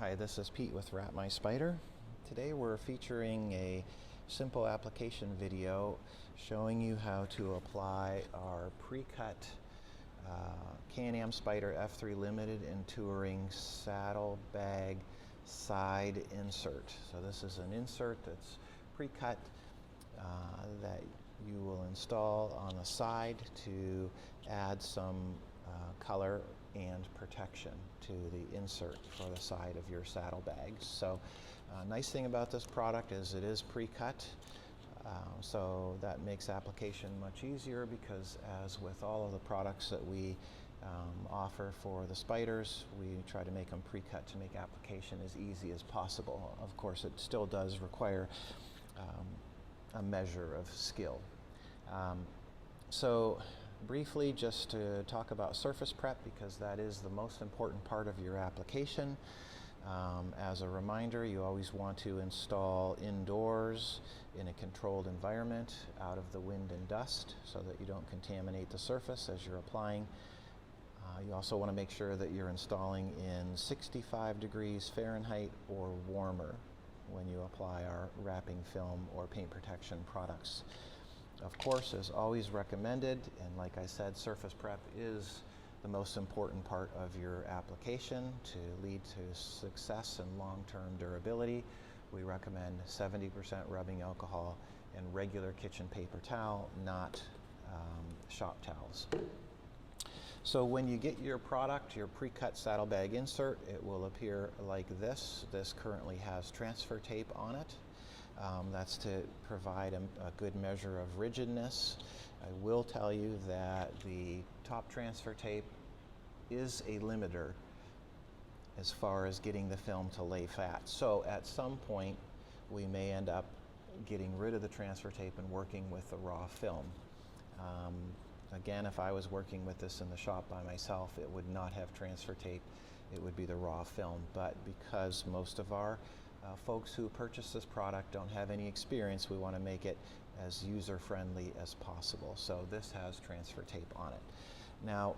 Hi, this is Pete with Wrap My Spyder. Today we're featuring a simple application video showing you how to apply our pre-cut Can-Am Spyder F3 Limited and Touring Saddlebag side insert. So this is an insert that's pre-cut that you will install on the side to add some color and protection to the insert for the side of your saddlebags. So nice thing about this product is it is pre-cut, so that makes application much easier, because as with all of the products that we offer for the Spyders, we try to make them pre-cut to make application as easy as possible. Of course, it still does require a measure of skill. So briefly, just to talk about surface prep, because that is the most important part of your application. As a reminder, you always want to install indoors in a controlled environment, out of the wind and dust, so that you don't contaminate the surface as you're applying. You also want to make sure that you're installing in 65 degrees Fahrenheit or warmer when you apply our wrapping film or paint protection products. Of course, as always recommended, and like I said, surface prep is the most important part of your application to lead to success and long-term durability. We recommend 70% rubbing alcohol and regular kitchen paper towel, not shop towels. So when you get your product, your pre-cut saddlebag insert, it will appear like this. This currently has transfer tape on it. That's to provide a good measure of rigidness. I will tell you that the top transfer tape is a limiter as far as getting the film to lay flat. So at some point, we may end up getting rid of the transfer tape and working with the raw film. Again, if I was working with this in the shop by myself, it would not have transfer tape. It would be the raw film. But because most of our folks who purchase this product don't have any experience, we want to make it as user-friendly as possible. So this has transfer tape on it. Now,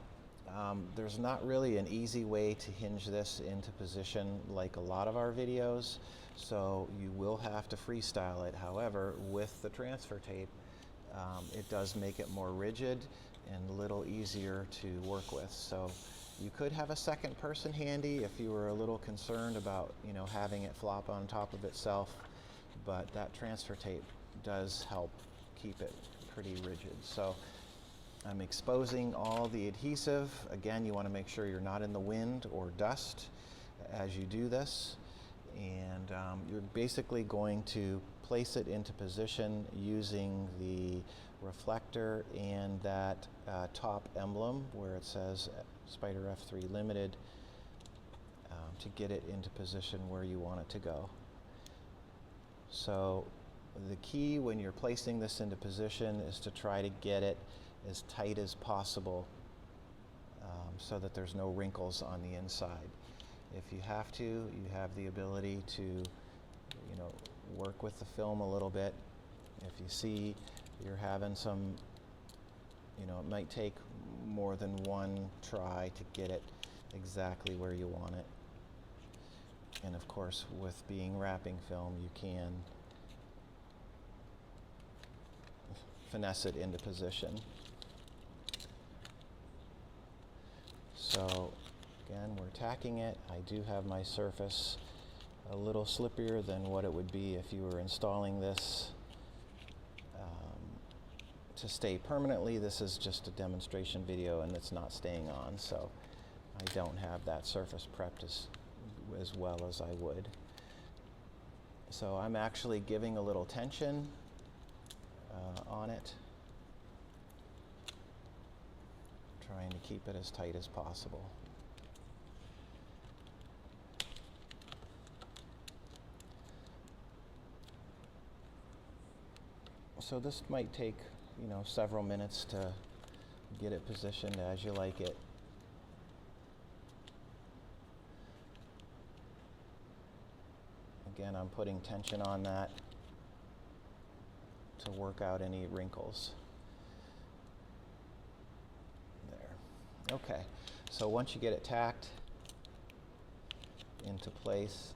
there's not really an easy way to hinge this into position like a lot of our videos, so you will have to freestyle it. However, with the transfer tape, it does make it more rigid and a little easier to work with. So you could have a second person handy if you were a little concerned about, having it flop on top of itself, but that transfer tape does help keep it pretty rigid. So I'm exposing all the adhesive. Again, you want to make sure you're not in the wind or dust as you do this. And you're basically going to place it into position using the reflector and that top emblem where it says Spyder F3 Limited to get it into position where you want it to go. So the key when you're placing this into position is to try to get it as tight as possible so that there's no wrinkles on the inside. If you have to, you have the ability to, work with the film a little bit. If you see you're having some, it might take more than one try to get it exactly where you want it. And of course, with being wrapping film, you can finesse it into position. So again, we're tacking it. I do have my surface a little slippier than what it would be if you were installing this to stay permanently. This is just a demonstration video and it's not staying on, so I don't have that surface prepped as well as I would. So I'm actually giving a little tension on it, trying to keep it as tight as possible. So this might take, several minutes to get it positioned as you like it. Again, I'm putting tension on that to work out any wrinkles. There. Okay, so once you get it tacked, into place.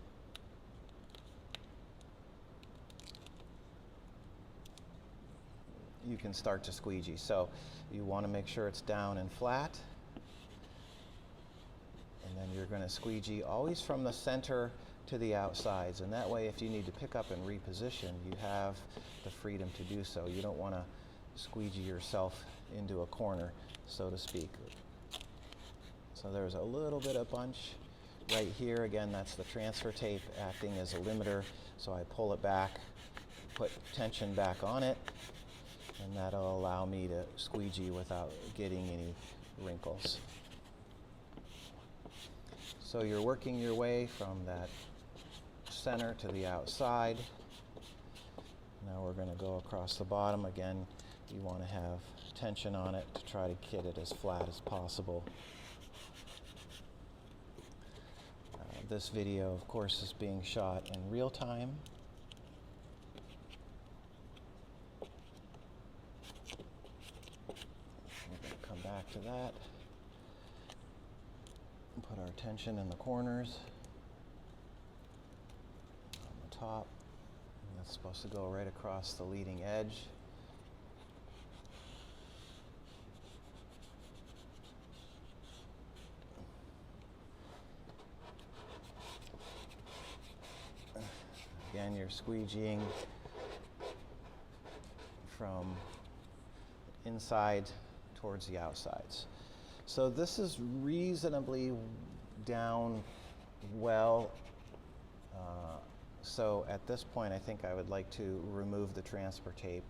You can start to squeegee. So you want to make sure it's down and flat. And then you're going to squeegee always from the center to the outsides. And that way, if you need to pick up and reposition, you have the freedom to do so. You don't want to squeegee yourself into a corner, so to speak. So there's a little bit of bunch right here. Again, that's the transfer tape acting as a limiter. So I pull it back, put tension back on it, and that'll allow me to squeegee without getting any wrinkles. So you're working your way from that center to the outside. Now we're going to go across the bottom. Again, you want to have tension on it to try to get it as flat as possible. This video, of course, is being shot in real time. We're going to come back to that. Put our tension in the corners, on the top. And that's supposed to go right across the leading edge. Again, you're squeegeeing from inside towards the outsides. So this is reasonably down well. So at this point, I think I would like to remove the transfer tape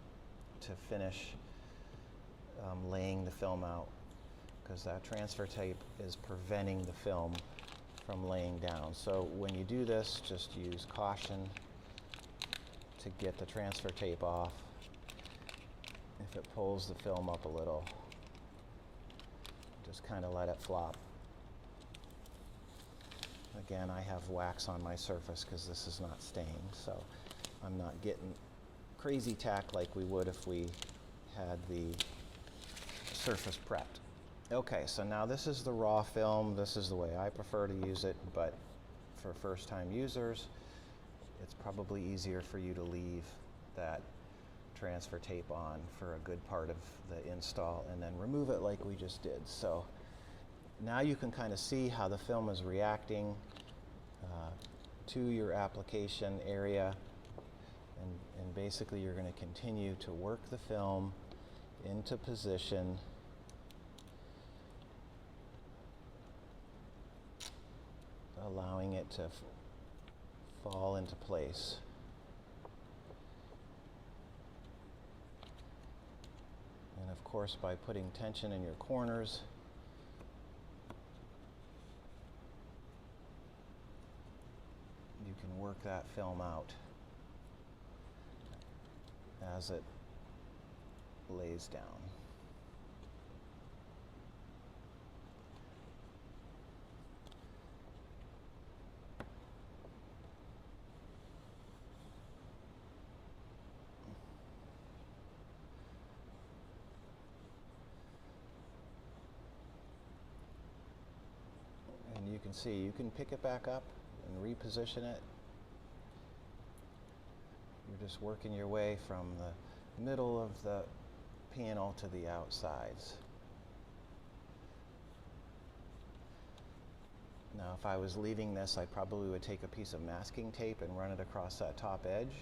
to finish laying the film out, because that transfer tape is preventing the film from laying down. So when you do this, just use caution to get the transfer tape off. If it pulls the film up a little, just kind of let it flop. Again, I have wax on my surface because this is not stained, so I'm not getting crazy tack like we would if we had the surface prepped. Okay, so now this is the raw film. This is the way I prefer to use it, but for first-time users, it's probably easier for you to leave that transfer tape on for a good part of the install and then remove it like we just did. So now you can kind of see how the film is reacting to your application area, and basically you're going to continue to work the film into position allowing it to fall into place. And of course, by putting tension in your corners, you can work that film out as it lays down. And you can see, you can pick it back up and reposition it. You're just working your way from the middle of the panel to the outsides. Now, if I was leaving this, I probably would take a piece of masking tape and run it across that top edge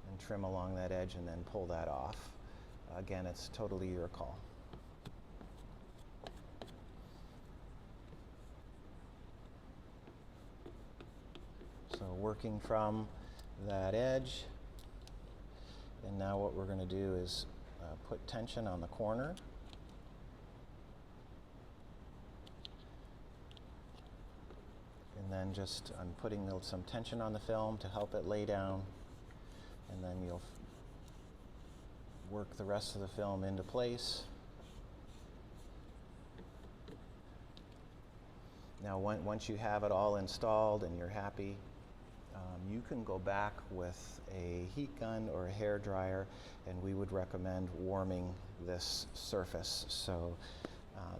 and trim along that edge and then pull that off. Again, it's totally your call. So working from that edge, and now what we're going to do is put tension on the corner. And then just I'm putting some tension on the film to help it lay down, and then you'll work the rest of the film into place. Now once you have it all installed and you're happy, you can go back with a heat gun or a hair dryer, and we would recommend warming this surface. So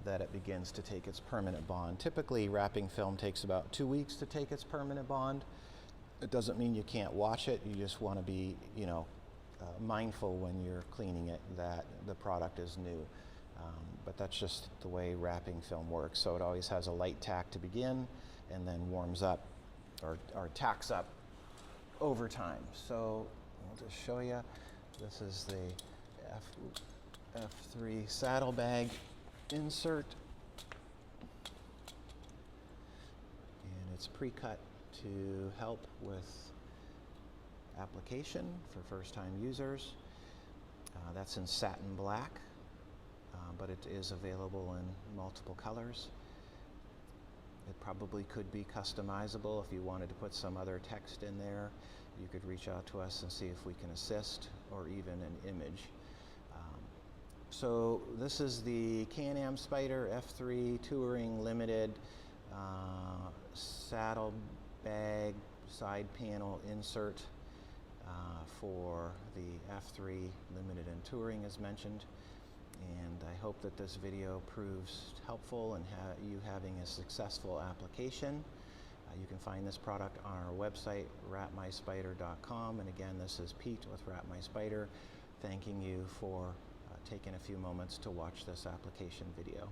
that it begins to take its permanent bond. Typically, wrapping film takes about 2 weeks to take its permanent bond. It doesn't mean you can't wash it. You just want to be, mindful when you're cleaning it that the product is new. But that's just the way wrapping film works. So it always has a light tack to begin and then warms up or tacks up over time. So I'll just show you. This is the F3 saddlebag insert. And it's pre-cut to help with application for first-time users. That's in satin black, but it is available in multiple colors. It probably could be customizable. If you wanted to put some other text in there, you could reach out to us and see if we can assist, or even an image. So this is the Can-Am Spyder F3 Touring Limited saddlebag side panel insert for the F3 Limited and Touring, as mentioned. And I hope that this video proves helpful in you having a successful application. You can find this product on our website, wrapmyspyder.com. And again, this is Pete with Wrap My Spyder, thanking you for taking a few moments to watch this application video.